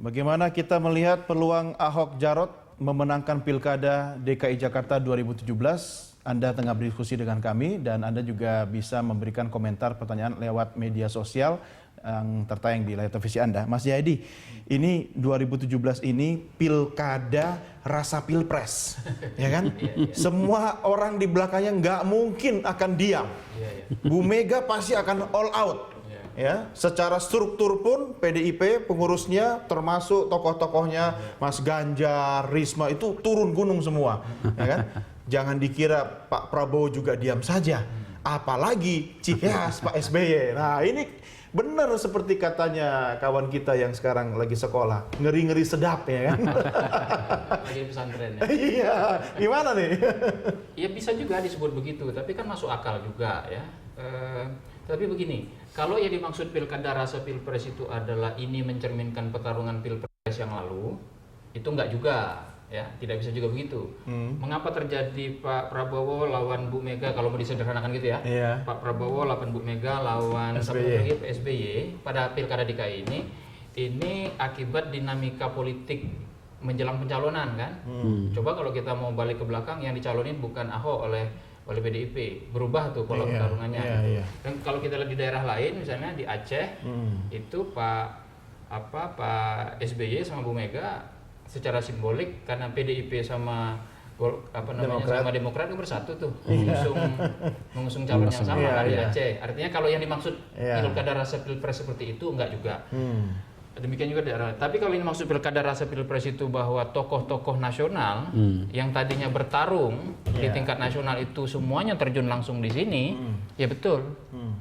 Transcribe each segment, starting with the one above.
Bagaimana kita melihat peluang Ahok Jarot memenangkan Pilkada DKI Jakarta 2017? Anda tengah berdiskusi dengan kami dan Anda juga bisa memberikan komentar pertanyaan lewat media sosial yang tertayang di layar televisi Anda. Mas Jayadi, ini 2017 ini Pilkada rasa Pilpres, ya kan? Semua orang di belakangnya nggak mungkin akan diam. Bu Mega pasti akan all out. Ya, secara struktur pun PDIP pengurusnya termasuk tokoh-tokohnya Mas Ganjar, Risma itu turun gunung semua, ya kan? Jangan dikira Pak Prabowo juga diam saja, apalagi Cikeas Pak SBY. Nah ini benar seperti katanya kawan kita yang sekarang lagi sekolah, ngeri-ngeri sedap ya kan? Lagi pesantren ya. Iya, gimana nih? Ya bisa juga disebut begitu, tapi kan masuk akal juga ya. Tapi begini, kalau yang dimaksud pilkada rasa pilpres itu adalah ini mencerminkan pertarungan pilpres yang lalu, itu enggak juga, ya tidak bisa juga begitu. Mengapa terjadi Pak Prabowo lawan Bu Mega kalau mau disederhanakan gitu ya? Iya. Pak Prabowo lawan Bu Mega lawan SBY pada pilkada DKI ini akibat dinamika politik menjelang pencalonan kan? Coba kalau kita mau balik ke belakang, yang dicalonin bukan Ahok oleh PDIP, berubah tuh pola pertarungannya. Dan kalau kita lihat di daerah lain, misalnya di Aceh, itu Pak SBY sama Bu Mega secara simbolik karena PDIP sama sama Demokrat itu bersatu tuh mengusung calon yang sama di Aceh. Artinya kalau yang dimaksud pilkada rasa pilpres seperti itu enggak juga. Demikian juga daerah. Tapi kalau ini maksud pilkada rasa pilpres itu bahwa tokoh-tokoh nasional yang tadinya bertarung di tingkat nasional itu semuanya terjun langsung di sini, ya betul.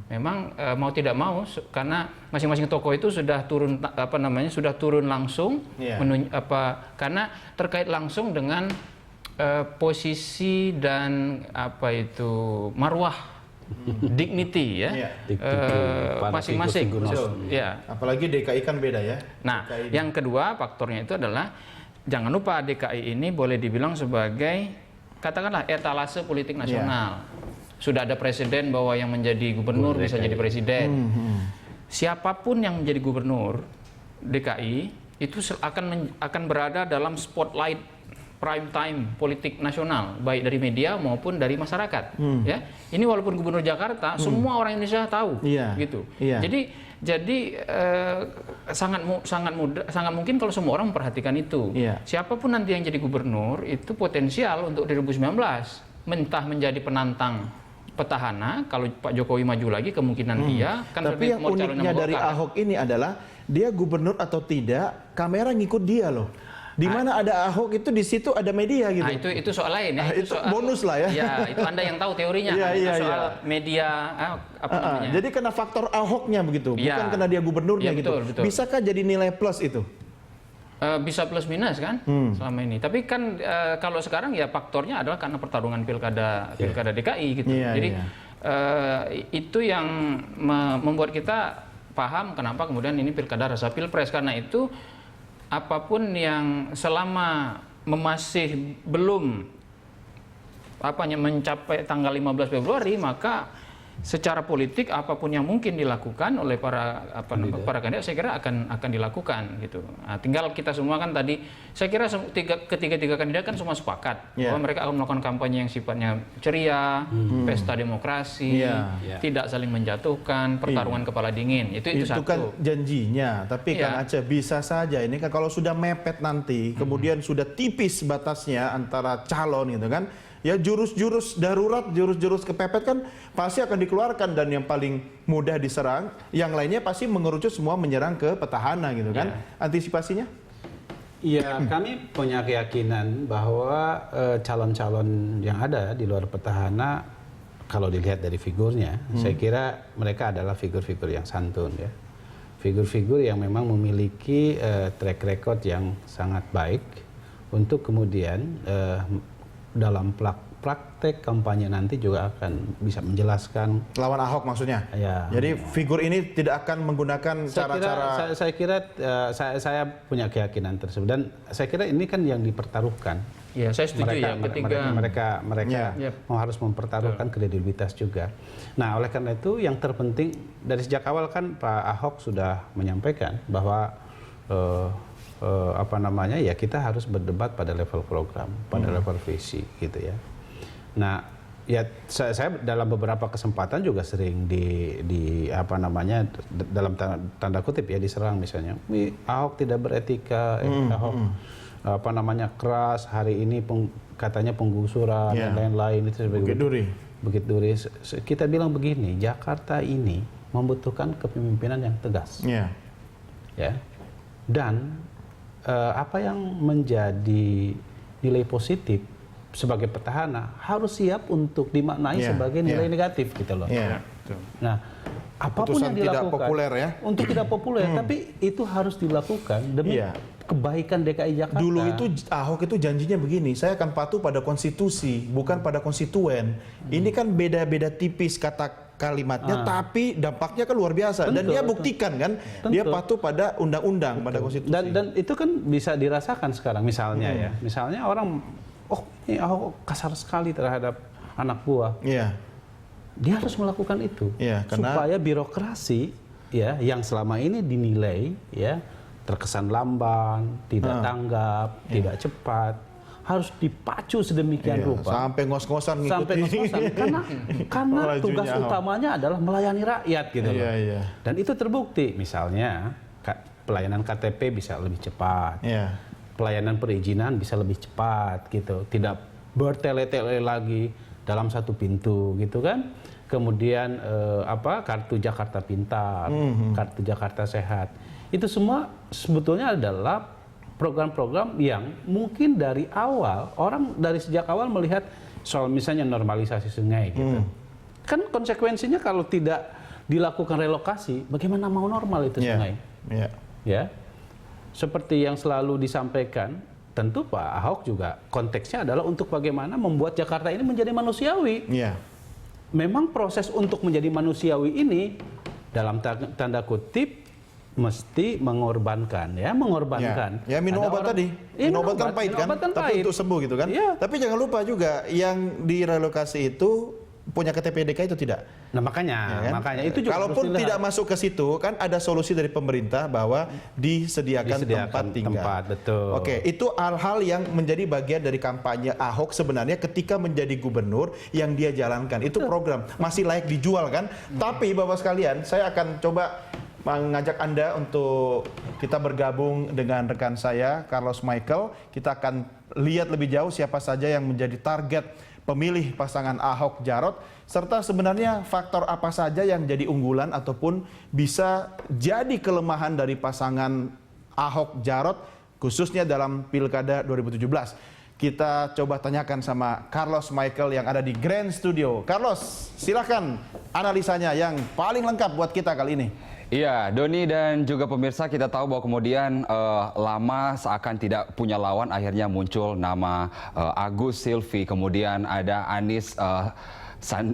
Memang mau tidak mau karena masing-masing tokoh itu sudah turun sudah turun langsung karena terkait langsung dengan posisi dan marwah dignity ya, masing-masing. Ya. Apalagi DKI kan beda ya. Nah, yang kedua faktornya itu adalah jangan lupa DKI ini boleh dibilang sebagai katakanlah etalase politik nasional. Sudah ada presiden bahwa yang menjadi gubernur bisa jadi presiden. Siapapun yang menjadi gubernur DKI itu akan berada dalam spotlight prime time politik nasional, baik dari media maupun dari masyarakat. Ya, ini walaupun gubernur Jakarta, semua orang Indonesia tahu, gitu. Jadi sangat mungkin kalau semua orang memperhatikan itu. Siapapun nanti yang jadi gubernur itu potensial untuk 2019, mentah menjadi penantang petahana. Kalau Pak Jokowi maju lagi kemungkinan iya. Tapi yang uniknya dari Ahok ini adalah dia gubernur atau tidak, kamera ngikut dia loh. Di mana ada Ahok itu di situ ada media gitu. Nah, itu soal lain ya. Itu soal, bonus lah ya. Ya, itu Anda yang tahu teorinya. Soal media namanya. Jadi karena faktor Ahoknya begitu, bukan karena dia gubernurnya gitu. Betul. Bisakah jadi nilai plus itu? Bisa plus minus kan selama ini. Tapi kan kalau sekarang ya faktornya adalah karena pertarungan pilkada DKI gitu. Jadi itu yang membuat kita paham kenapa kemudian ini pilkada rasa pilpres, karena itu apapun yang selama masih belum mencapai tanggal 15 Februari, maka secara politik apapun yang mungkin dilakukan oleh para kandidat saya kira akan dilakukan gitu. Nah, tinggal kita semua kan tadi saya kira ketiga kandidat kan semua sepakat bahwa mereka akan melakukan kampanye yang sifatnya ceria, pesta demokrasi, tidak saling menjatuhkan, pertarungan kepala dingin. Itu satu. Kan janjinya, tapi Kang Aceh bisa saja ini kan kalau sudah mepet nanti, kemudian sudah tipis batasnya antara calon gitu kan. Ya jurus-jurus darurat, jurus-jurus kepepet kan pasti akan dikeluarkan, dan yang paling mudah diserang, yang lainnya pasti mengerucut semua menyerang ke petahana gitu kan. Antisipasinya? Iya, kami punya keyakinan bahwa calon-calon yang ada di luar petahana, kalau dilihat dari figurnya, saya kira mereka adalah figur-figur yang santun ya. Figur-figur yang memang memiliki track record yang sangat baik untuk kemudian dalam praktek kampanye nanti juga akan bisa menjelaskan lawan Ahok maksudnya. Jadi figur ini tidak akan menggunakan cara-cara. Saya kira saya punya keyakinan tersebut, dan saya kira ini kan yang dipertaruhkan. Ya, saya setuju mereka harus mempertaruhkan kredibilitas juga. Nah, oleh karena itu yang terpenting dari sejak awal kan Pak Ahok sudah menyampaikan bahwa ya kita harus berdebat pada level program, pada level visi gitu ya. Nah, ya saya dalam beberapa kesempatan juga sering dalam tanda kutip ya diserang misalnya, Ahok tidak beretika, Ahok keras, hari ini katanya penggusuran dan lain-lain itu Bukit Duri. Kita bilang begini, Jakarta ini membutuhkan kepemimpinan yang tegas. Ya. Dan apa yang menjadi nilai positif sebagai petahana harus siap untuk dimaknai sebagai nilai negatif gitu loh. Nah, apapun yang dilakukan tidak populer ya. Untuk tidak populer, tapi itu harus dilakukan demi kebaikan DKI Jakarta. Dulu itu Ahok itu janjinya begini, saya akan patuh pada konstitusi, bukan pada konstituen. Ini kan beda-beda tipis kata kalimatnya, tapi dampaknya kan luar biasa. Dan dia buktikan kan, dia patuh pada undang-undang, pada konstitusi. Dan itu kan bisa dirasakan sekarang misalnya ya. Misalnya orang, ini Ahok kasar sekali terhadap anak buah. Dia harus melakukan itu supaya birokrasi ya yang selama ini dinilai ya terkesan lamban, tidak tanggap, tidak cepat, harus dipacu sedemikian rupa sampai ngos-ngosan ngikutin. Karena tugas utamanya adalah melayani rakyat gitu loh. Dan itu terbukti, misalnya pelayanan KTP bisa lebih cepat, pelayanan perizinan bisa lebih cepat gitu, tidak bertele-tele lagi dalam satu pintu gitu kan. Kemudian kartu Jakarta Pintar, kartu Jakarta Sehat, itu semua sebetulnya adalah program-program yang mungkin dari awal, orang dari sejak awal melihat soal misalnya normalisasi sungai gitu. Kan konsekuensinya kalau tidak dilakukan relokasi, bagaimana mau normal itu sungai? Ya, seperti yang selalu disampaikan, tentu Pak Ahok juga konteksnya adalah untuk bagaimana membuat Jakarta ini menjadi manusiawi. Memang proses untuk menjadi manusiawi ini dalam tanda kutip mesti mengorbankan. Minum obat tadi. Minum obat kan pahit kan, tapi untuk sembuh gitu kan. Tapi jangan lupa juga yang direlokasi itu punya KTP DKI itu tidak. Nah makanya itu juga kalaupun tidak masuk ke situ kan ada solusi dari pemerintah bahwa disediakan tempat tinggal. Betul. Oke, itu hal-hal yang menjadi bagian dari kampanye Ahok sebenarnya ketika menjadi gubernur yang dia jalankan. Itu program masih layak dijual kan. Tapi Bapak sekalian, saya akan coba mengajak Anda untuk kita bergabung dengan rekan saya Carlos Michael. Kita akan lihat lebih jauh siapa saja yang menjadi target pemilih pasangan Ahok Jarot, serta sebenarnya faktor apa saja yang jadi unggulan ataupun bisa jadi kelemahan dari pasangan Ahok Jarot khususnya dalam Pilkada 2017. Kita coba tanyakan sama Carlos Michael yang ada di Grand Studio. Carlos, silahkan analisanya yang paling lengkap buat kita kali ini. Iya, Doni dan juga pemirsa, kita tahu bahwa kemudian lama seakan tidak punya lawan, akhirnya muncul nama Agus Silvi, kemudian ada Anies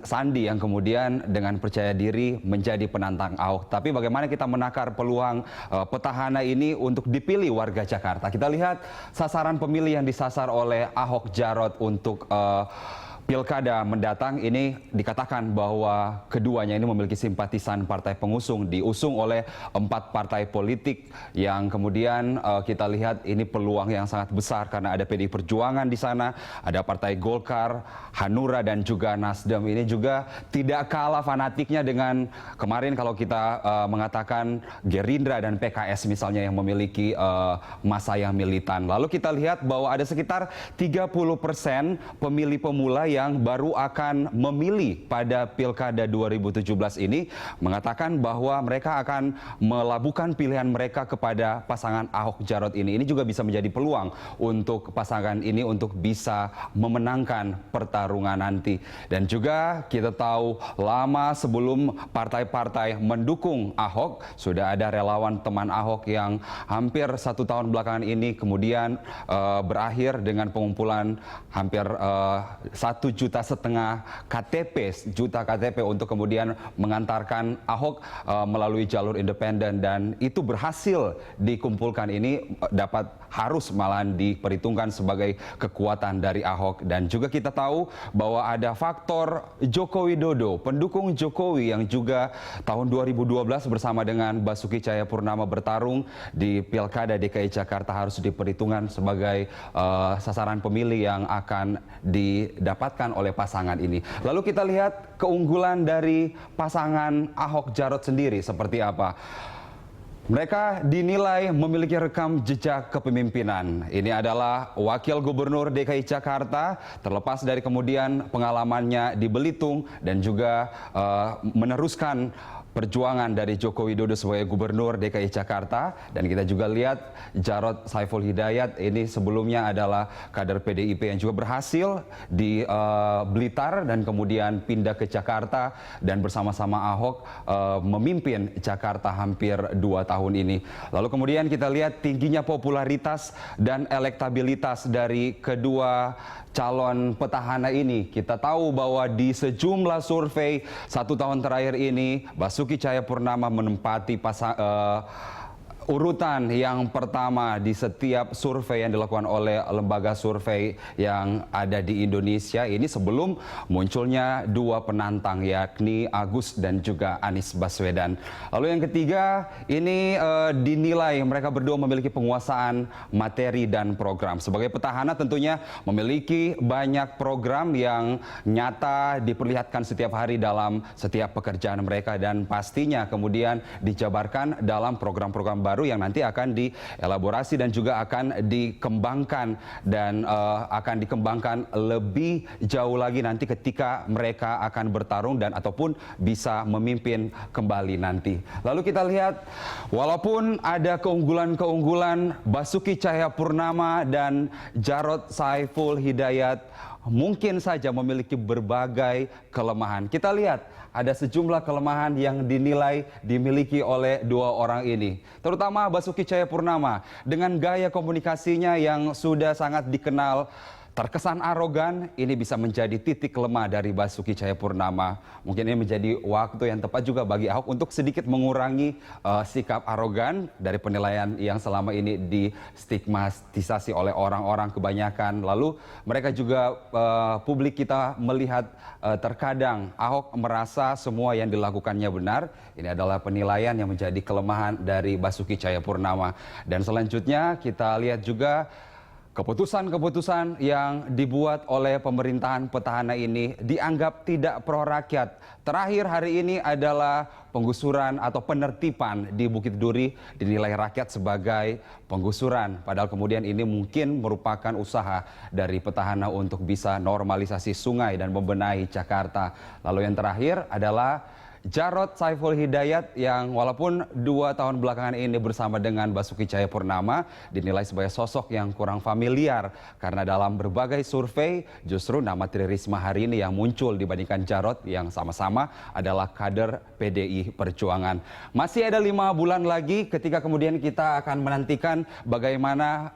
Sandi yang kemudian dengan percaya diri menjadi penantang Ahok. Tapi bagaimana kita menakar peluang petahana ini untuk dipilih warga Jakarta? Kita lihat sasaran pemilih yang disasar oleh Ahok Jarot untuk Pilkada mendatang ini dikatakan bahwa keduanya ini memiliki simpatisan partai pengusung, diusung oleh 4 partai politik yang kemudian kita lihat ini peluang yang sangat besar karena ada PDI Perjuangan di sana, ada Partai Golkar, Hanura dan juga Nasdem. Ini juga tidak kalah fanatiknya dengan kemarin kalau kita mengatakan Gerindra dan PKS misalnya yang memiliki massa yang militan. Lalu kita lihat bahwa ada sekitar 30% pemilih pemula yang baru akan memilih pada Pilkada 2017 ini mengatakan bahwa mereka akan melabuhkan pilihan mereka kepada pasangan Ahok Jarot ini. Ini juga bisa menjadi peluang untuk pasangan ini untuk bisa memenangkan pertarungan nanti. Dan juga kita tahu lama sebelum partai-partai mendukung Ahok, sudah ada relawan teman Ahok yang hampir 1 tahun belakangan ini kemudian berakhir dengan pengumpulan hampir 1,5 juta KTP untuk kemudian mengantarkan Ahok melalui jalur independen, dan itu berhasil dikumpulkan. Ini dapat harus malahan diperhitungkan sebagai kekuatan dari Ahok. Dan juga kita tahu bahwa ada faktor Joko Widodo, pendukung Jokowi yang juga tahun 2012 bersama dengan Basuki Cahayapurnama bertarung di Pilkada DKI Jakarta harus diperhitungkan sebagai sasaran pemilih yang akan didapatkan oleh pasangan ini. Lalu kita lihat keunggulan dari pasangan Ahok Jarot sendiri seperti apa. Mereka dinilai memiliki rekam jejak kepemimpinan. Ini adalah Wakil Gubernur DKI Jakarta, terlepas dari kemudian pengalamannya di Belitung dan juga meneruskan perjuangan dari Joko Widodo sebagai Gubernur DKI Jakarta. Dan kita juga lihat Jarod Saiful Hidayat ini sebelumnya adalah kader PDIP yang juga berhasil di Blitar dan kemudian pindah ke Jakarta dan bersama-sama Ahok memimpin Jakarta hampir 2 tahun ini. Lalu kemudian kita lihat tingginya popularitas dan elektabilitas dari kedua calon petahana ini. Kita tahu bahwa di sejumlah survei 1 tahun terakhir ini Basuki Cahayapurnama menempati urutan yang pertama di setiap survei yang dilakukan oleh lembaga survei yang ada di Indonesia ini sebelum munculnya 2 penantang yakni Agus dan juga Anies Baswedan. Lalu yang ketiga ini dinilai mereka berdua memiliki penguasaan materi dan program. Sebagai petahana tentunya memiliki banyak program yang nyata diperlihatkan setiap hari dalam setiap pekerjaan mereka dan pastinya kemudian dijabarkan dalam program-program baru yang nanti akan dielaborasi dan juga akan dikembangkan dan akan dikembangkan lebih jauh lagi nanti ketika mereka akan bertarung dan ataupun bisa memimpin kembali nanti. Lalu kita lihat walaupun ada keunggulan-keunggulan Basuki Cahayapurnama dan Jarod Saiful Hidayat mungkin saja memiliki berbagai kelemahan. Kita lihat ada sejumlah kelemahan yang dinilai dimiliki oleh 2 orang ini. Terutama Basuki Cahayapurnama dengan gaya komunikasinya yang sudah sangat dikenal terkesan arogan, ini bisa menjadi titik lemah dari Basuki Cahayapurnama. Mungkin ini menjadi waktu yang tepat juga bagi Ahok untuk sedikit mengurangi sikap arogan dari penilaian yang selama ini distigmatisasi oleh orang-orang kebanyakan. Lalu mereka juga publik kita melihat terkadang Ahok merasa semua yang dilakukannya benar. Ini adalah penilaian yang menjadi kelemahan dari Basuki Cahayapurnama. Dan selanjutnya kita lihat juga keputusan-keputusan yang dibuat oleh pemerintahan petahana ini dianggap tidak pro rakyat. Terakhir hari ini adalah penggusuran atau penertiban di Bukit Duri dinilai rakyat sebagai penggusuran. Padahal kemudian ini mungkin merupakan usaha dari petahana untuk bisa normalisasi sungai dan membenahi Jakarta. Lalu yang terakhir adalah Jarod Saiful Hidayat yang walaupun 2 tahun belakangan ini bersama dengan Basuki Cahayapurnama dinilai sebagai sosok yang kurang familiar karena dalam berbagai survei justru nama Tri Risma hari ini yang muncul dibandingkan Jarod yang sama-sama adalah kader PDI Perjuangan. Masih ada 5 bulan lagi ketika kemudian kita akan menantikan bagaimana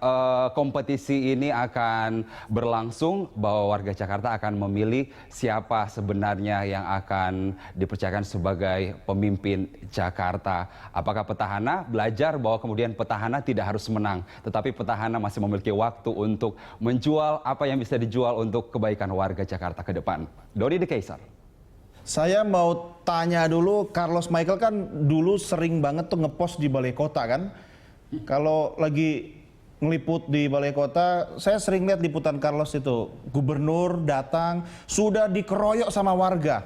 kompetisi ini akan berlangsung, bahwa warga Jakarta akan memilih siapa sebenarnya yang akan dipercayakan sebagai pemimpin Jakarta. Apakah petahana belajar bahwa kemudian petahana tidak harus menang, tetapi petahana masih memiliki waktu untuk menjual apa yang bisa dijual untuk kebaikan warga Jakarta ke depan. Dodi The Kaisar. Saya mau tanya dulu, Carlos Michael kan dulu sering banget tuh ngepost di Balai Kota kan. Kalau lagi ngeliput di Balai Kota, saya sering lihat liputan Carlos itu. Gubernur datang, sudah dikeroyok sama warga.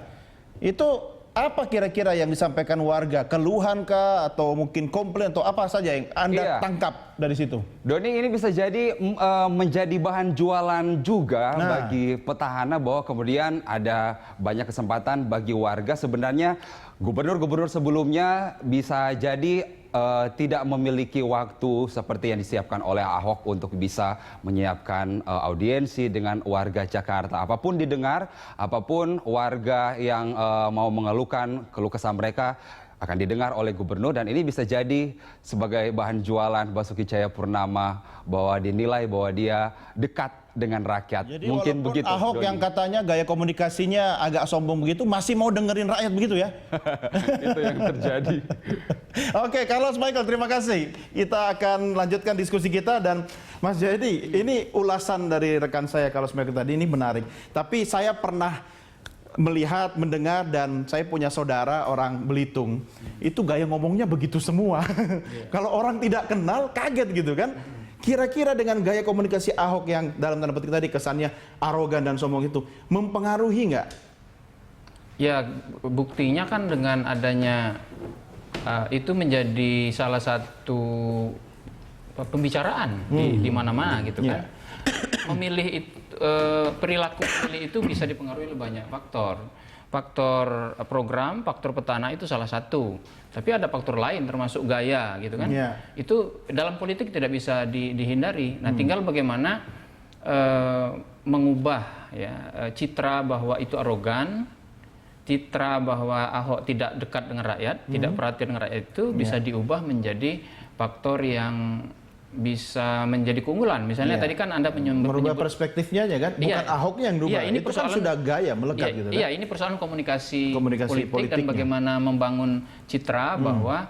Itu apa kira-kira yang disampaikan warga? Keluhan kah atau mungkin komplain atau apa saja yang Anda tangkap dari situ? Doni, ini bisa jadi menjadi bahan jualan juga bagi petahana bahwa kemudian ada banyak kesempatan bagi warga. Sebenarnya gubernur-gubernur sebelumnya bisa jadi tidak memiliki waktu seperti yang disiapkan oleh Ahok untuk bisa menyiapkan audiensi dengan warga Jakarta. Apapun didengar, apapun warga yang mau mengeluhkan keluh kesah mereka akan didengar oleh gubernur, dan ini bisa jadi sebagai bahan jualan Basuki Cahayapurnama bahwa dinilai bahwa dia dekat dengan rakyat. Jadi Mungkin walaupun begitu. Ahok Doni. yang katanya gaya komunikasinya agak sombong begitu, masih mau dengerin rakyat begitu ya? Itu yang terjadi. Oke, Carlos Michael, terima kasih. Kita akan lanjutkan diskusi kita dan Mas Jayadi, ini ulasan dari rekan saya Carlos Michael tadi ini menarik. Tapi saya pernah melihat, mendengar, dan saya punya saudara orang Belitung, itu gaya ngomongnya begitu semua. Kalau orang tidak kenal, kaget gitu kan. Kira-kira dengan gaya komunikasi Ahok yang dalam tanda petik tadi kesannya arogan dan sombong itu, mempengaruhi nggak? Ya, buktinya kan dengan adanya itu menjadi salah satu pembicaraan di mana-mana gitu kan. Memilih perilaku pemilih itu bisa dipengaruhi oleh banyak faktor. Faktor program, faktor petana itu salah satu. Tapi ada faktor lain termasuk gaya gitu kan. Itu dalam politik tidak bisa dihindari. Nah, tinggal bagaimana mengubah ya citra bahwa itu arogan, citra bahwa Ahok tidak dekat dengan rakyat, tidak perhatian dengan rakyat itu bisa diubah menjadi faktor yang bisa menjadi keunggulan. Misalnya tadi kan Anda merubah perspektifnya aja kan, bukan Ahoknya yang berubah. Itu kan sudah gaya melekat gitu kan. Iya, ini persoalan komunikasi politik dan bagaimana membangun citra bahwa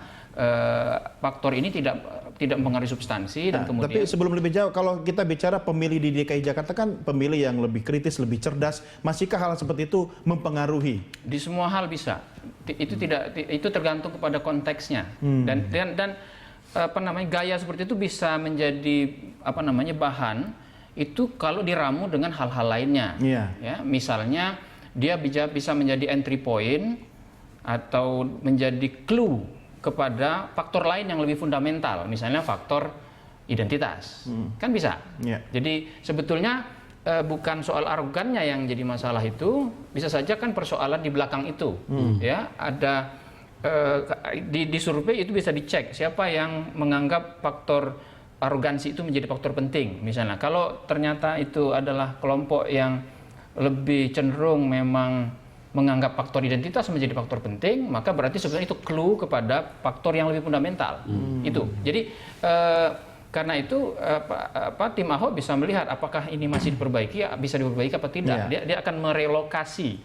faktor ini tidak mempengaruhi substansi dan kemudian. Tapi sebelum lebih jauh, kalau kita bicara pemilih di DKI Jakarta kan pemilih yang lebih kritis, lebih cerdas, masihkah hal seperti itu mempengaruhi? Di semua hal bisa. Itu tergantung kepada konteksnya dan apa namanya gaya seperti itu bisa menjadi apa namanya bahan itu kalau diramu dengan hal-hal lainnya. Ya, misalnya dia bisa menjadi entry point atau menjadi clue kepada faktor lain yang lebih fundamental, misalnya faktor identitas. Kan bisa. Jadi sebetulnya bukan soal arogannya yang jadi masalah itu, bisa saja kan persoalan di belakang itu. Ya, ada di survei itu bisa dicek siapa yang menganggap faktor arogansi itu menjadi faktor penting. Misalnya kalau ternyata itu adalah kelompok yang lebih cenderung memang menganggap faktor identitas menjadi faktor penting, maka berarti sebenarnya itu clue kepada faktor yang lebih fundamental. Itu. Jadi karena itu tim Ahok bisa melihat apakah ini masih diperbaiki, bisa diperbaiki apa tidak. Dia akan merelokasi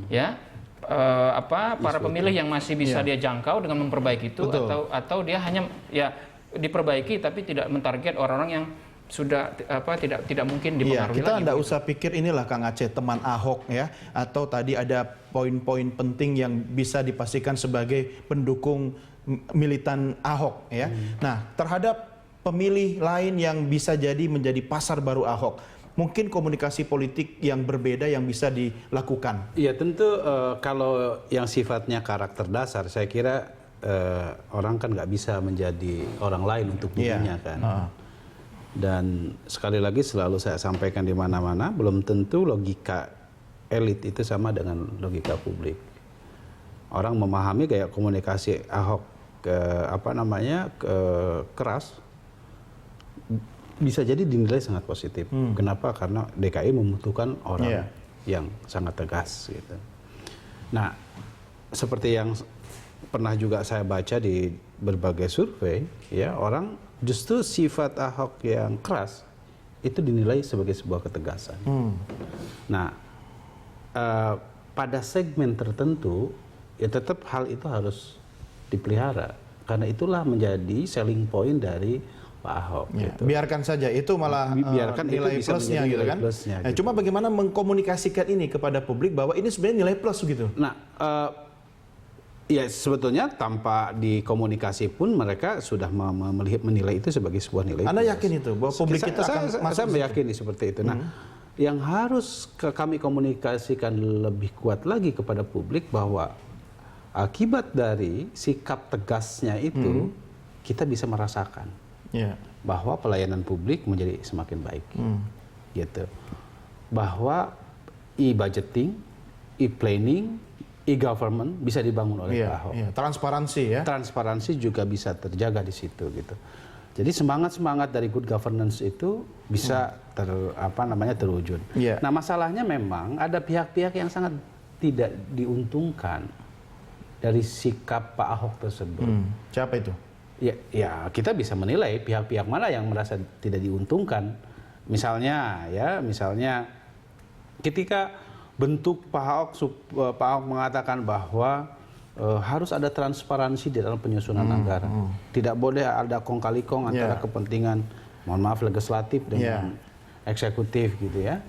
ya para pemilih yang masih bisa dia jangkau dengan memperbaiki itu. Atau dia hanya ya diperbaiki tapi tidak mentarget orang-orang yang sudah tidak mungkin dipengaruhi kita lagi. Kita usah pikir inilah Kang Aceh teman Ahok ya, atau tadi ada poin-poin penting yang bisa dipastikan sebagai pendukung militan Ahok ya. Nah, terhadap pemilih lain yang bisa jadi menjadi pasar baru Ahok, mungkin komunikasi politik yang berbeda yang bisa dilakukan. Iya, tentu kalau yang sifatnya karakter dasar, saya kira orang kan nggak bisa menjadi orang lain untuk dirinya kan. Dan sekali lagi selalu saya sampaikan di mana-mana, belum tentu logika elit itu sama dengan logika publik. Orang memahami gaya komunikasi Ahok keras, bisa jadi dinilai sangat positif. Kenapa? Karena DKI membutuhkan orang yang sangat tegas gitu. Nah, seperti yang pernah juga saya baca di berbagai survei, ya orang justru sifat Ahok yang keras itu dinilai sebagai sebuah ketegasan. Nah, pada segmen tertentu ya tetap hal itu harus dipelihara karena itulah menjadi selling point dari Pak Ahok. Gitu. Biarkan saja itu malah biarkan nilai itu bisa plusnya gitu kan. Plusnya, gitu. Cuma bagaimana mengkomunikasikan ini kepada publik bahwa ini sebenarnya nilai plus gitu. Nah, ya sebetulnya tanpa dikomunikasi pun mereka sudah menilai itu sebagai sebuah nilai. Anda yakin itu bahwa publik kita akan masuk? Saya meyakini seperti itu. Nah, yang harus kami komunikasikan lebih kuat lagi kepada publik bahwa akibat dari sikap tegasnya itu kita bisa merasakan bahwa pelayanan publik menjadi semakin baik, gitu. Bahwa e-budgeting, e-planning, e-government bisa dibangun oleh Pak Ahok. Transparansi ya. Transparansi juga bisa terjaga di situ gitu. Jadi semangat dari good governance itu bisa terwujud. Nah, masalahnya memang ada pihak-pihak yang sangat tidak diuntungkan dari sikap Pak Ahok tersebut. Siapa itu? Ya kita bisa menilai pihak-pihak mana yang merasa tidak diuntungkan Misalnya ketika bentuk Pak Ahok mengatakan bahwa harus ada transparansi di dalam penyusunan anggaran. Tidak boleh ada kong kali kong antara kepentingan, mohon maaf, legislatif dengan eksekutif gitu ya.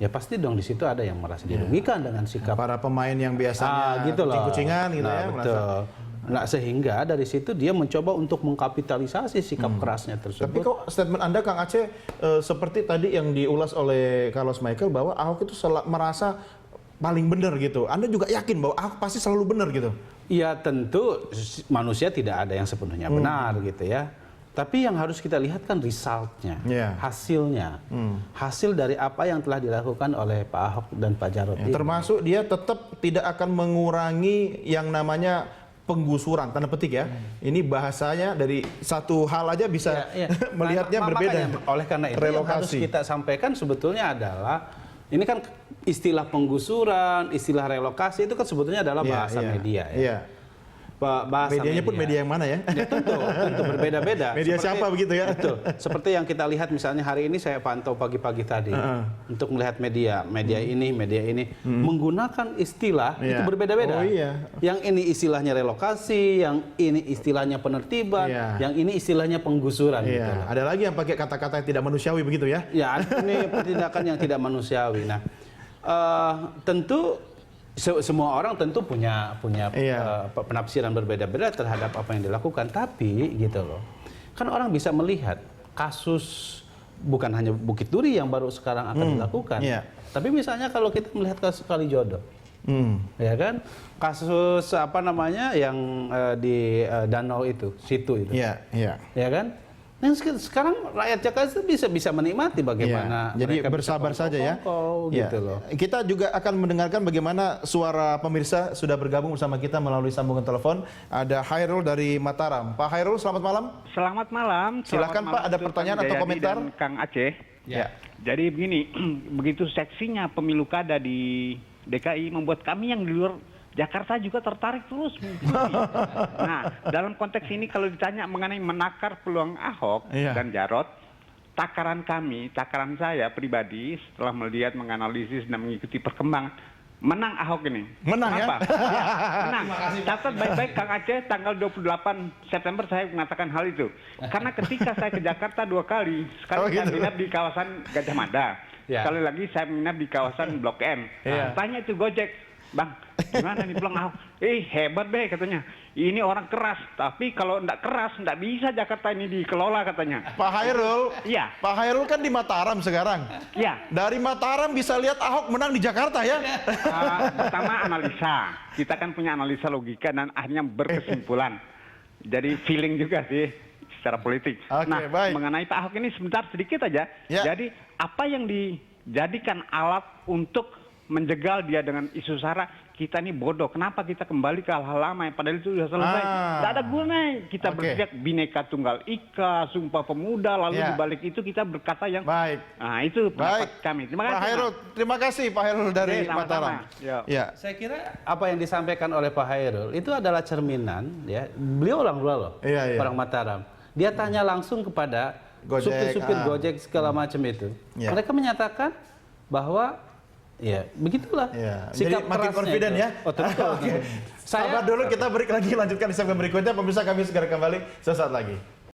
Ya pasti dong di situ ada yang merasa dirugikan dengan sikap para pemain yang biasanya gitu loh. kucing-kucingan gitu ya. Betul. Nah, sehingga dari situ dia mencoba untuk mengkapitalisasi sikap kerasnya tersebut. Tapi kok statement Anda Kang Aceh seperti tadi yang diulas oleh Carlos Michael bahwa Ahok itu merasa paling benar gitu. Anda juga yakin bahwa Ahok pasti selalu benar gitu? Ya tentu manusia tidak ada yang sepenuhnya benar gitu ya. Tapi yang harus kita lihat kan resultnya, hasilnya, hasil dari apa yang telah dilakukan oleh Pak Ahok dan Pak Jarod. Termasuk dia tetap tidak akan mengurangi yang namanya penggusuran, tanda petik ya. Ini bahasanya dari satu hal aja bisa melihatnya berbeda. Oleh karena itu yang harus kita sampaikan sebetulnya adalah ini kan istilah penggusuran, istilah relokasi itu kan sebetulnya adalah bahasa media ya. Bahasa medianya pun media yang mana ya? Ya tentu berbeda-beda. Media siapa begitu ya? Betul. Seperti yang kita lihat misalnya hari ini saya pantau pagi-pagi tadi untuk melihat media ini menggunakan istilah itu berbeda-beda. Oh iya. Yang ini istilahnya relokasi, yang ini istilahnya penertiban, yang ini istilahnya penggusuran. Gitu. Ada lagi yang pakai kata-kata yang tidak manusiawi begitu ya? Ya, ini tindakan yang tidak manusiawi. Nah, tentu semua orang tentu punya penafsiran berbeda-beda terhadap apa yang dilakukan, tapi gitu loh. Kan orang bisa melihat kasus bukan hanya Bukit Duri yang baru sekarang akan dilakukan. Tapi misalnya kalau kita melihat kasus Kalijodo. Ya kan? Kasus apa namanya yang di danau itu, situ itu. Ya kan? Nah, sekarang rakyat Jakarta bisa menikmati bagaimana. Jadi bersabar saja ya. Gitu loh. Kita juga akan mendengarkan bagaimana suara pemirsa sudah bergabung bersama kita melalui sambungan telepon. Ada Hairul dari Mataram. Pak Hairul, selamat malam. Selamat malam. Silakan Pak, ada pertanyaan atau komentar? Dan Kang Aceh. Jadi begini, begitu seksinya pemilu kada di DKI membuat kami yang di luar Jakarta juga tertarik terus. Nah, dalam konteks ini kalau ditanya mengenai menakar peluang Ahok dan Jarot, takaran saya pribadi setelah melihat, menganalisis dan mengikuti perkembangan, menang Ahok ini. Menang. Kenapa? Menang. Catat baik-baik Kang Aceh, tanggal 28 September saya mengatakan hal itu. Karena ketika saya ke Jakarta 2 kali, sekali saya menginap di kawasan Gajah Mada, sekali lagi saya menginap di kawasan Blok M. Tanya itu Gojek, Bang, gimana nih pulang Ahok? Hebat deh katanya. Ini orang keras, tapi kalau enggak keras enggak bisa Jakarta ini dikelola katanya. Pak Hairul, Pak Hairul kan di Mataram sekarang. Dari Mataram bisa lihat Ahok menang di Jakarta ya. Pertama analisa, kita kan punya analisa logika dan akhirnya berkesimpulan. Jadi feeling juga sih secara politik. Mengenai Pak Ahok ini sebentar sedikit aja. Jadi apa yang dijadikan alat untuk menjegal dia dengan isu sara, kita ini bodoh. Kenapa kita kembali ke hal-hal lama yang padahal itu sudah selesai? Tidak ada gunanya kita berteriak Bhinneka Tunggal Ika, Sumpah Pemuda, lalu dibalik itu kita berkata yang Nah, itu pendapat kami. Terima kasih. Pak Hairul, terima kasih Pak Hairul dari Mataram. Saya kira apa yang disampaikan oleh Pak Hairul itu adalah cerminan ya. Beliau orang luar loh, orang Mataram. Dia tanya langsung kepada supir-supir Gojek segala macam itu. Mereka menyatakan bahwa begitulah. Jadi makin confident ya. Tentu. Sabar dulu, kita break lagi, lanjutkan di segmen berikutnya. Pemirsa, kami segera kembali sesaat lagi.